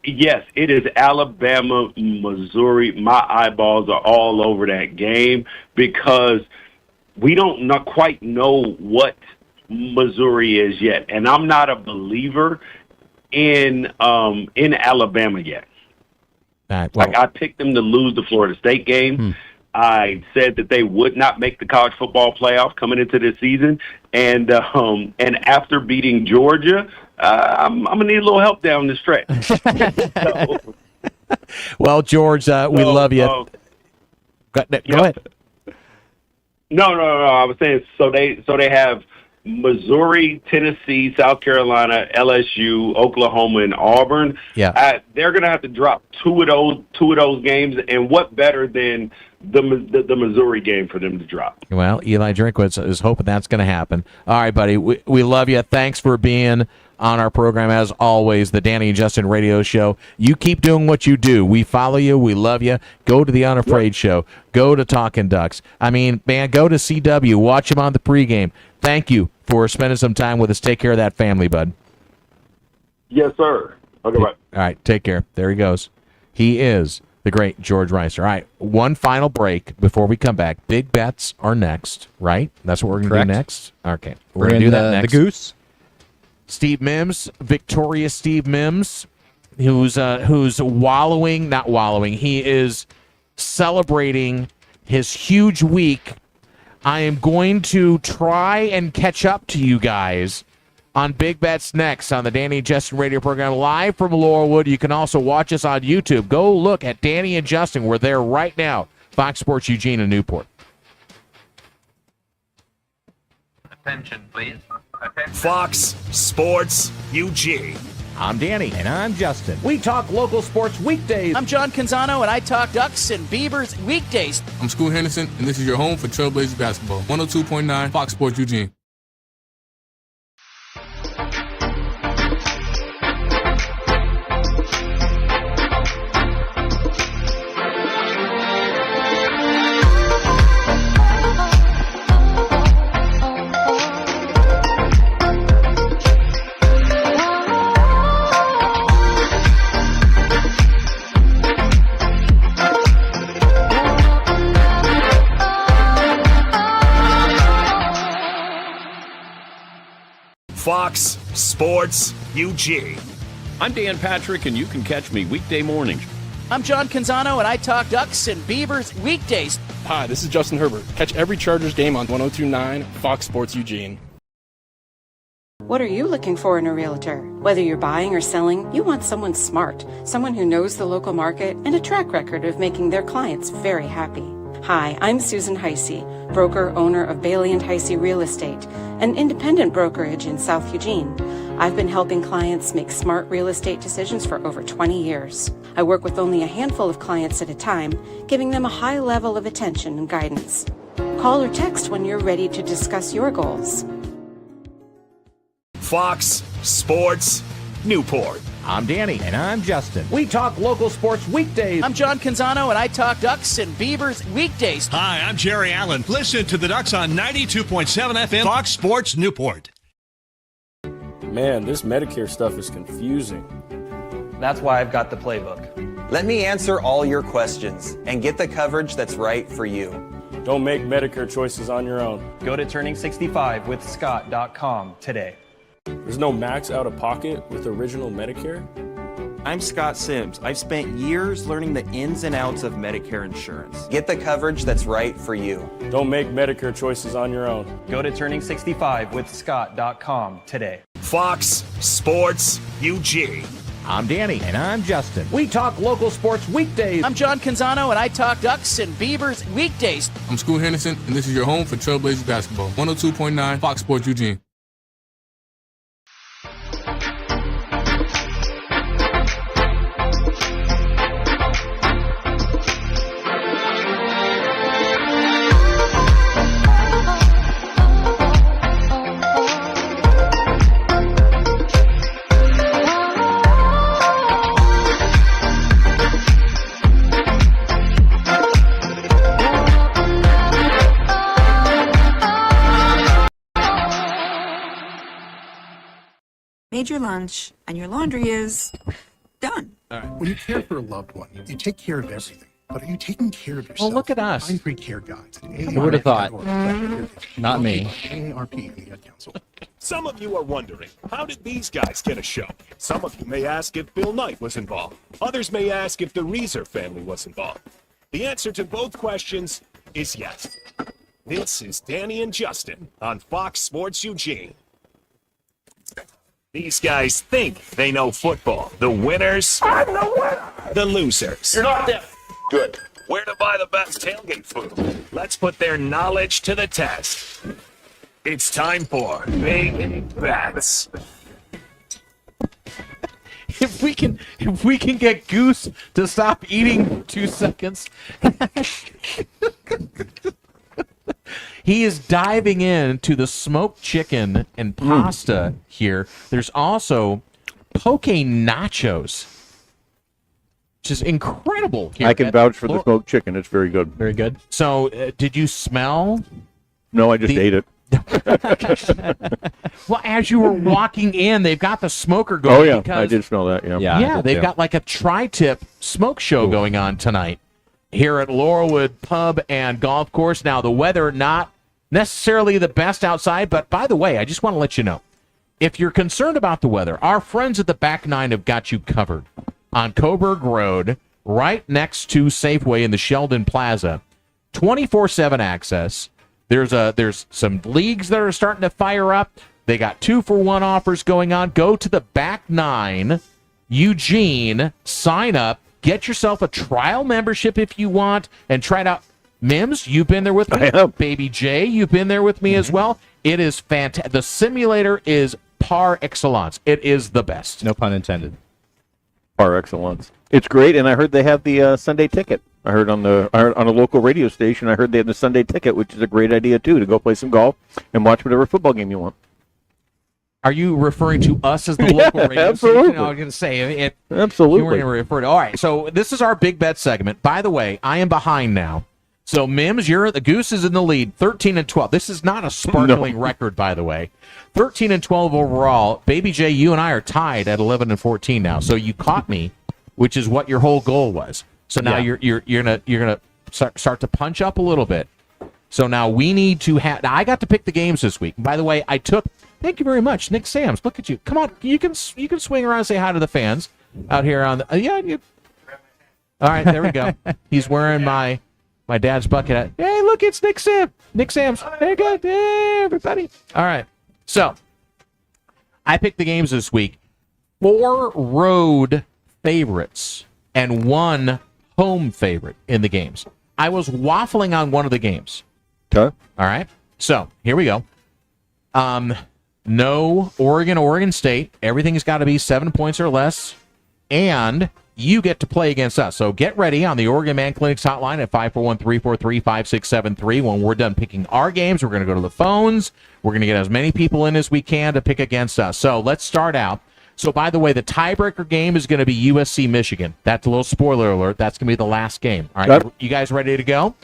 Yes, it is Alabama, Missouri. My eyeballs are all over that game because we don't not quite know what Missouri is yet, and I'm not a believer in Alabama yet. I picked them to lose the Florida State game. I said that they would not make the college football playoff coming into this season, and after beating Georgia, I'm gonna need a little help down the stretch. Well, George, we love you. Go ahead. No. I was saying so they have Missouri, Tennessee, South Carolina, LSU, Oklahoma, and Auburn. Yeah, they're going to have to drop two of those games, and what better than the Missouri game for them to drop? Well, Eli Drinkwitz is hoping that's going to happen. All right, buddy, we love you. Thanks for being on our program as always, the Danny and Justin Radio Show. You keep doing what you do. We follow you. We love you. Go to the Unafraid Show. Go to Talking Ducks. I mean, man, go to CW. Watch him on the pregame. Thank you for spending some time with us. Take care of that family, bud. Yes, sir. Okay, bye. All right, take care. There he goes. He is the great George Reister. All right, one final break before we come back. Big bets are next, right? That's what we're going to do next? Okay. We're going to do that next. The Goose. Steve Mims, victorious Steve Mims, who's not wallowing. He is celebrating his huge week. I am going to try and catch up to you guys on Big Bets next on the Danny and Justin radio program live from Laurelwood. You can also watch us on YouTube. Go look at Danny and Justin. We're there right now. Fox Sports Eugene and Newport. Attention, please. Attention. Fox Sports Eugene. I'm Danny. And I'm Justin. We talk local sports weekdays. I'm John Canzano, and I talk Ducks and Beavers weekdays. I'm Scoot Henderson, and this is your home for Trailblazers basketball. 102.9 Fox Sports Eugene. Fox Sports Eugene. I'm Dan Patrick, and you can catch me weekday mornings I'm John Canzano, and I talk Ducks and Beavers weekdays. Hi, this is Justin Herbert. Catch every Chargers game on 1029 Fox Sports Eugene. What are you looking for in a realtor? Whether you're buying or selling, you want someone smart, someone who knows the local market and a track record of making their clients very happy. Hi, I'm Susan Heisey, broker owner of Bailey & Heisey Real Estate, an independent brokerage in South Eugene. I've been helping clients make smart real estate decisions for over 20 years. I work with only a handful of clients at a time, giving them a high level of attention and guidance. Call or text when you're ready to discuss your goals. Fox Sports Newport. I'm Danny. And I'm Justin. We talk local sports weekdays. I'm John Canzano, and I talk Ducks and Beavers weekdays. Hi, I'm Jerry Allen. Listen to the Ducks on 92.7 FM, Fox Sports Newport. Man, this Medicare stuff is confusing. That's why I've got the playbook. Let me answer all your questions and get the coverage that's right for you. Don't make Medicare choices on your own. Go to turning65withscott.com today. There's no max out of pocket with original Medicare? I'm Scott Sims. I've spent years learning the ins and outs of Medicare insurance. Get the coverage that's right for you. Don't make Medicare choices on your own. Go to turning65withscott.com today. Fox Sports Eugene. I'm Danny. And I'm Justin. We talk local sports weekdays. I'm John Canzano, and I talk Ducks and Beavers weekdays. I'm School Henderson, and this is your home for Trailblazers basketball. 102.9 Fox Sports Eugene. Made your lunch, and your laundry is done. When you care for a loved one, you take care of everything. But are you taking care of yourself? Well, look at us. Find free care guides. Who would have thought? Not me. AARP and the Ad Council. Some of you are wondering, how did these guys get a show? Some of you may ask if Bill Knight was involved. Others may ask if the Reeser family was involved. The answer to both questions is yes. This is Danny and Justin on Fox Sports Eugene. These guys think they know football. The winners, I'm the winner. The losers, You're not that good. where to buy the best tailgate food. Let's put their knowledge to the test. It's time for Big Bets. If we can get Goose to stop eating 2 seconds. He is diving into the smoked chicken and pasta here. There's also poke nachos, which is incredible. Here I can vouch for the smoked chicken. It's very good. Very good. So, did you smell? No, I just ate it. Well, as you were walking in, they've got the smoker going. Oh, yeah. Because, I did smell that. Yeah, they've got like a tri-tip smoke show going on tonight here at Laurelwood Pub and Golf Course. Now, the weather not necessarily the best outside, but by the way, I just want to let you know, if you're concerned about the weather, our friends at the Back Nine have got you covered on Coburg Road, right next to Safeway in the Sheldon Plaza. 24/7 access. There's some leagues that are starting to fire up. They got 2-for-1 offers going on. Go to the Back Nine, Eugene, sign up, get yourself a trial membership if you want, and try it out. Mims, you've been there with me. I have. Baby J, you've been there with me as well. It is fantastic. The simulator is par excellence. It is the best. No pun intended. Par excellence. It's great, and I heard they have the Sunday ticket. I heard on a local radio station, I heard they have the Sunday ticket, which is a great idea, too, to go play some golf and watch whatever football game you want. Are you referring to us as the local radio Absolutely. station? I was going to say, Absolutely. You were going to refer to. All right, so this is our big bet segment. By the way, I am behind now. So, Mims, the Goose is in the lead, 13-12. This is not a sparkling record, by the way. 13-12 overall. Baby J, you and I are tied at 11-14 now. So you caught me, which is what your whole goal was. So now you're gonna start to punch up a little bit. So now we need to have. I got to pick the games this week. By the way, I took. Thank you very much, Nick Sams. Look at you. Come on, you can swing around and say hi to the fans out here on the. All right, there we go. He's wearing my dad's bucket hat. Hey, look, it's Nick Sam. Nick Sam's. Hey, good. Hey, everybody. All right. So, I picked the games this week. 4 road favorites and 1 home favorite in the games. I was waffling on one of the games. Okay. All right. So, here we go. No Oregon State. Everything's got to be 7 points or less. And you get to play against us. So get ready on the Oregon Man Clinics hotline at 541-343-5673. When we're done picking our games, we're going to go to the phones. We're going to get as many people in as we can to pick against us. So let's start out. So, by the way, the tiebreaker game is going to be USC-Michigan. That's a little spoiler alert. That's going to be the last game. All right, you guys ready to go?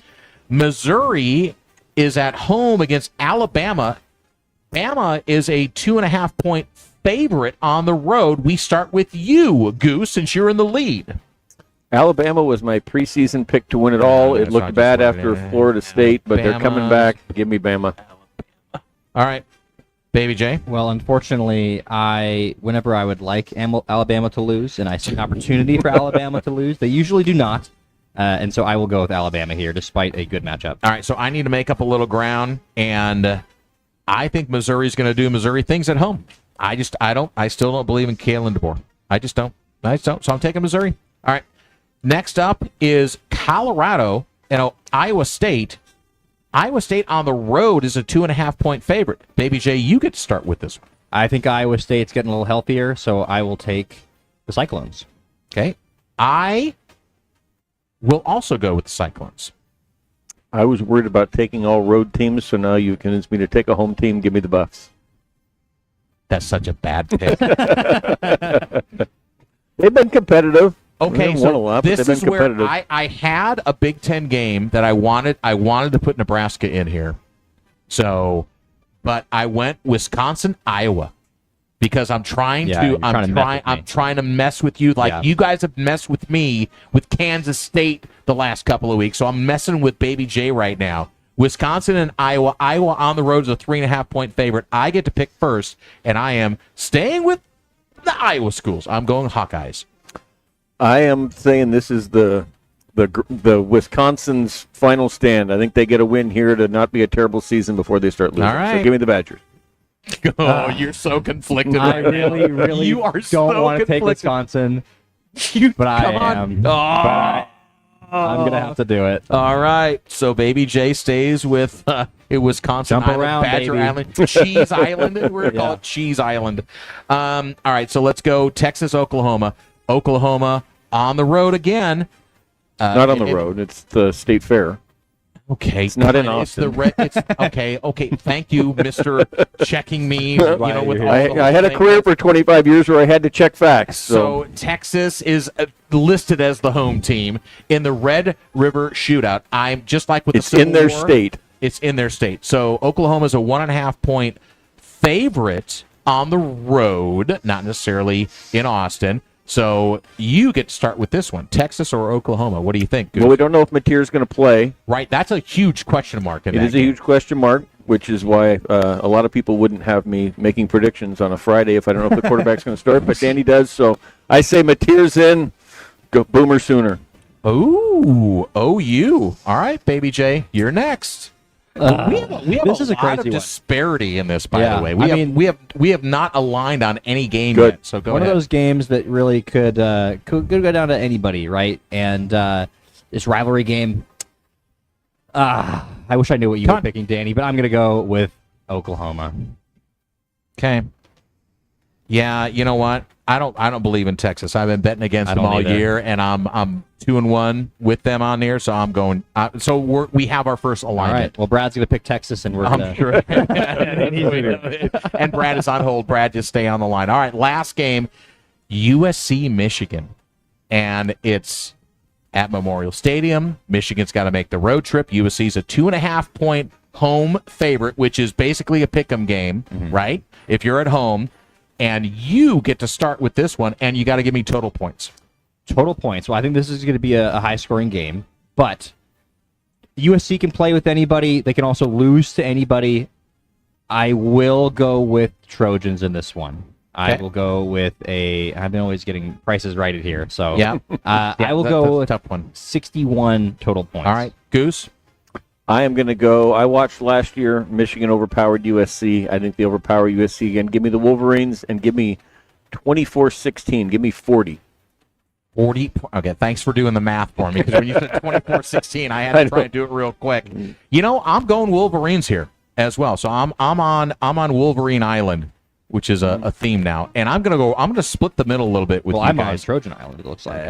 Missouri is at home against Alabama. Bama is a 2.5-point favorite on the road. We start with you, Goose, since you're in the lead. Alabama was my preseason pick to win it all. It looked bad after Florida State, but they're coming back. Give me Bama. All right. Baby J? Well, unfortunately, whenever I would like Alabama to lose, and I see an opportunity for Alabama to lose, they usually do not. And so I will go with Alabama here, despite a good matchup. All right, so I need to make up a little ground, and I think Missouri's going to do Missouri things at home. I still don't believe in Kalen DeBoer. I just don't. So I'm taking Missouri. All right. Next up is Colorado and Iowa State. Iowa State on the road is a 2.5-point favorite. Baby J, you get to start with this one. I think Iowa State's getting a little healthier, so I will take the Cyclones. Okay. I will also go with the Cyclones. I was worried about taking all road teams, so now you convinced me to take a home team. Give me the Buffs. That's such a bad pick. They've been competitive. Okay, so this is where I had a Big Ten game that I wanted to put Nebraska in here. So, but I went Wisconsin, Iowa, because I'm trying to mess with you like you guys have messed with me with Kansas State the last couple of weeks. So I'm messing with Baby J right now. Wisconsin and Iowa. Iowa on the road is a 3.5-point favorite. I get to pick first, and I am staying with the Iowa schools. I'm going Hawkeyes. I am saying this is the Wisconsin's final stand. I think they get a win here to not be a terrible season before they start losing. All right. So give me the Badgers. Oh, you're so conflicted. I really you are don't so want to take Wisconsin, but I am. But I'm going to have to do it. All right. So Baby J stays with Wisconsin Jump Island, around, Badger baby. Island, Cheese Island. We're going to call it Cheese Island. All right. So let's go Texas, Oklahoma. Oklahoma on the road again. Not on the road. It's the State Fair. Okay, it's not in Austin. Okay. Thank you, Mr. Checking me. With I had a career for 25 years where I had to check facts. So Texas is listed as the home team in the Red River Shootout. I'm just like with the Civil in their War, state. It's in their state. So Oklahoma is a 1.5-point favorite on the road, not necessarily in Austin. So you get to start with this one, Texas or Oklahoma. What do you think, Goose? Well, we don't know if Mateer's going to play. Right, that's a huge question mark. It is a huge question mark, which is why a lot of people wouldn't have me making predictions on a Friday if I don't know if the quarterback's going to start, but Danny does. So I say Mateer's in, go Boomer Sooner. Ooh, OU. All right, Baby J, you're next. We have this is a lot crazy of disparity in this, by the way. We have not aligned on any game yet. So go One ahead. of those games that really could go down to anybody, right? And this rivalry game. I wish I knew what you were picking, Danny, but I'm going to go with Oklahoma. Okay. Yeah, you know what? I don't believe in Texas. I've been betting against them all year, and I'm 2-1 with them on here. So I'm going. So we have our first alignment. All right. Well, Brad's going to pick Texas, and we're going to. I'm sure. And Brad is on hold. Brad, just stay on the line. All right. Last game, USC Michigan, and it's at Memorial Stadium. Michigan's got to make the road trip. USC's a 2.5-point home favorite, which is basically a pick'em game, right? If you're at home. And you get to start with this one, and you got to give me total points. Total points. Well, I think this is going to be a high-scoring game, but USC can play with anybody. They can also lose to anybody. I will go with Trojans in this one. I will go with I've been always getting prices right here, so Yeah. I will that's go a tough one. 61 total points. All right, Goose. I am going to go. I watched last year Michigan overpowered USC. I think they overpower USC again. Give me the Wolverines and give me 24-16. Give me 40. 40. Okay, thanks for doing the math for me, because when you said 24-16, I had to try and do it real quick. You know, I'm going Wolverines here as well. So I'm on Wolverine Island, which is a theme now, and I'm gonna split the middle a little bit with you I'm guys. on Trojan Island. It looks like.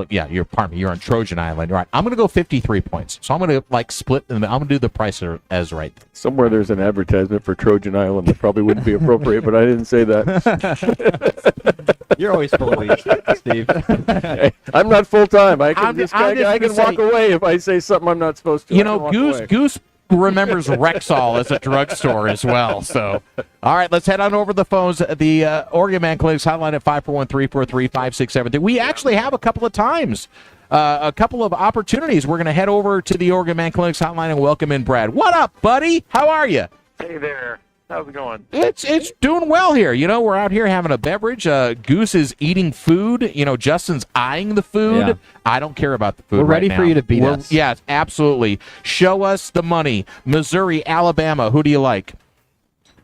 You're on Trojan Island, right? I'm gonna go 53 points. So I'm gonna split them. I'm gonna do the price as right. Somewhere there's an advertisement for Trojan Island that probably wouldn't be appropriate, but I didn't say that. You're always full of these, Steve. Hey, I'm not full time. I can walk away if I say something I'm not supposed to. You know, Goose remembers Rexall as a drugstore as well. So, all right, let's head on over the phones. The Oregon Man Clinic's hotline at 541-343-5673. We actually have a couple of times, a couple of opportunities. We're going to head over to the Oregon Man Clinic's hotline and welcome in Brad. What up, buddy? How are you? Hey there. How's it going? It's doing well here. You know, we're out here having a beverage. Goose is eating food. You know, Justin's eyeing the food. Yeah. I don't care about the food. We're ready right for now. you to beat us. Yes, absolutely. Show us the money. Missouri, Alabama. Who do you like?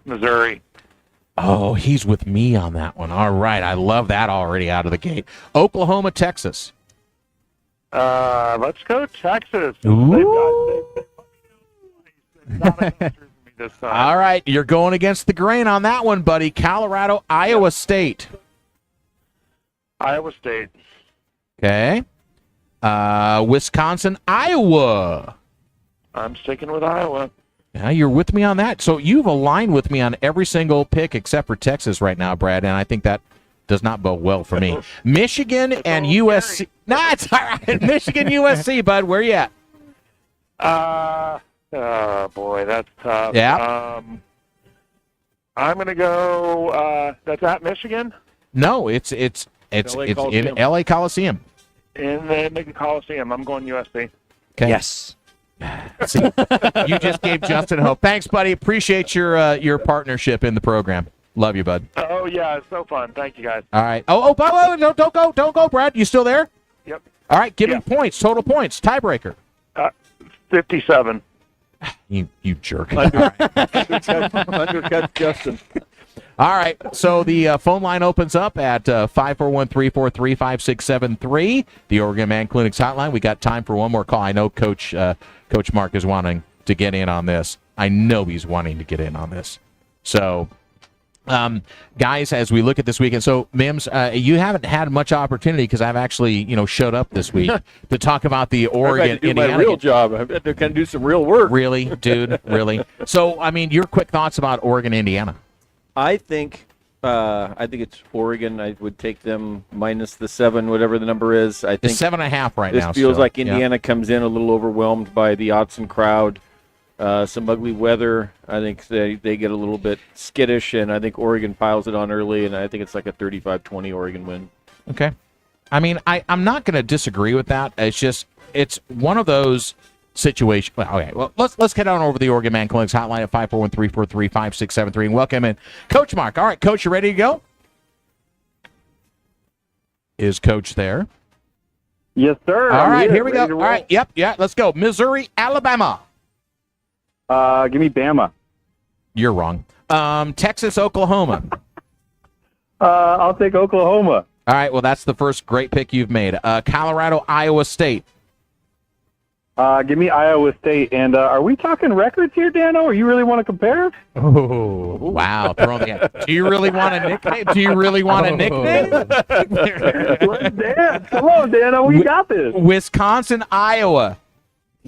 Missouri. Oh, he's with me on that one. All right. I love that already out of the gate. Oklahoma, Texas. Let's go Texas. Ooh. This time. All right. You're going against the grain on that one, buddy. Colorado, Iowa State. Iowa State. Okay. Wisconsin, Iowa. I'm sticking with Iowa. Yeah, you're with me on that. So you've aligned with me on every single pick except for Texas right now, Brad, and I think that does not bode well for me. Michigan and USC. Nah, it's all right. Michigan, USC, bud. Where you at? Oh, boy, that's tough. Yeah. I'm going to go, that's at Michigan? No, it's in LA Coliseum. In the Coliseum. I'm going USC. Okay. Yes. See, you just gave Justin hope. Thanks, buddy. Appreciate your partnership in the program. Love you, bud. Oh, yeah, it's so fun. Thank you, guys. All right. Don't go, Brad. You still there? Yep. All right, give me points, total points, tiebreaker. 57. You jerk. Undercut Justin. All right, so the phone line opens up at 541-343-5673, the Oregon Man Clinic's hotline. We got time for one more call. I know Coach Mark is wanting to get in on this. I know he's wanting to get in on this. So, guys, as we look at this weekend, so Mims, you haven't had much opportunity because I've actually, showed up this week to talk about the Oregon Indiana. My real job. I've had to kind of do some real work. Really, dude, really. So, I mean, your quick thoughts about Oregon Indiana? I think it's Oregon. I would take them minus the 7, whatever the number is. I think it's 7.5 right now. This feels like Indiana comes in a little overwhelmed by the Autzen crowd. Some ugly weather. I think they get a little bit skittish, and I think Oregon piles it on early, and I think it's like a 35-20 Oregon win. Okay. I mean, I'm not going to disagree with that. It's one of those situations. Well, okay, well, let's get on over to the Oregon Man Clinic's hotline at 541-343-5673 and welcome in Coach Mark. All right, Coach, you ready to go? Is Coach there? Yes, sir. All right, here we go. All right, let's go. Missouri, Alabama. Give me Bama. You're wrong. Texas, Oklahoma. I'll take Oklahoma. All right, well, that's the first great pick you've made. Colorado, Iowa State. Give me Iowa State. And are we talking records here, Dano? Or you really want to compare? Oh, wow. Do you really want a nickname? Dan, come on, Dano. We got this. Wisconsin, Iowa.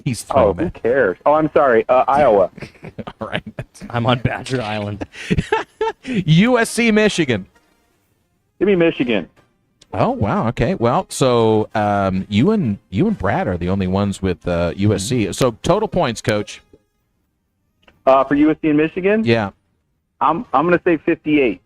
He's throwing who cares? Oh, I'm sorry. Iowa. All right. I'm on Badger Island. USC, Michigan. Give me Michigan. Oh, wow. Okay. Well, so you and Brad are the only ones with USC. Mm-hmm. So total points, Coach. For USC and Michigan? Yeah. I'm going to say 58.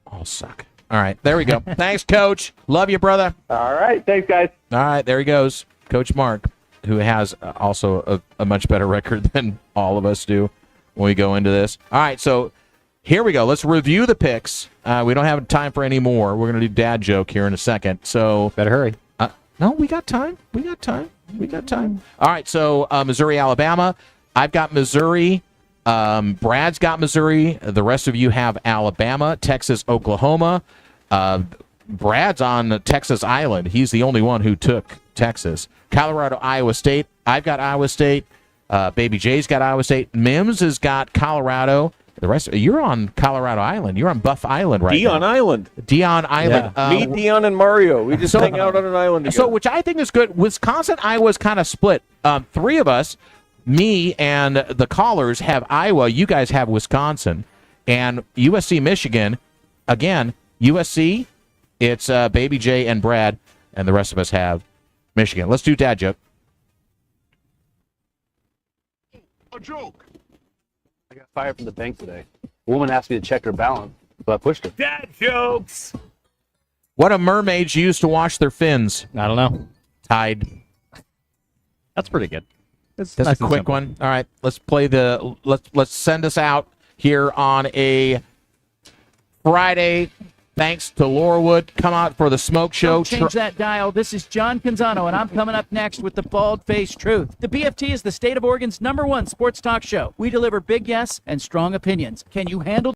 All suck. All right. There we go. Thanks, Coach. Love you, brother. All right. Thanks, guys. All right. There he goes. Coach Mark, who has also a much better record than all of us do when we go into this. All right. So Here we go. Let's review the picks. We don't have time for any more. We're going to do dad joke here in a second. So better hurry. No, we got time. We got time. All right, so Missouri, Alabama. I've got Missouri. Brad's got Missouri. The rest of you have Alabama, Texas, Oklahoma. Brad's on Texas Island. He's the only one who took Texas. Colorado, Iowa State. I've got Iowa State. Baby J's got Iowa State. Mims has got Colorado. The rest, you're on Colorado Island. You're on Buff Island right now. Dion Island. Yeah. Me, Dion, and Mario. We just hang out on an island together. So, which I think is good. Wisconsin, Iowa's kind of split. Three of us, me and the callers, have Iowa. You guys have Wisconsin. And USC, Michigan. Again, USC, it's Baby J and Brad, and the rest of us have Michigan. Let's do dad joke. A joke. I got fired from the bank today. A woman asked me to check her balance, so I pushed her. Dad jokes. What do mermaids use to wash their fins? I don't know. Tide. That's pretty good. That's a quick one. All right, let's play the. Let's send us out here on a Friday. Thanks to Laurelwood. Come out for the smoke show. Don't change that dial. This is John Canzano, and I'm coming up next with the bald-faced truth. The BFT is the state of Oregon's #1 sports talk show. We deliver big yes and strong opinions. Can you handle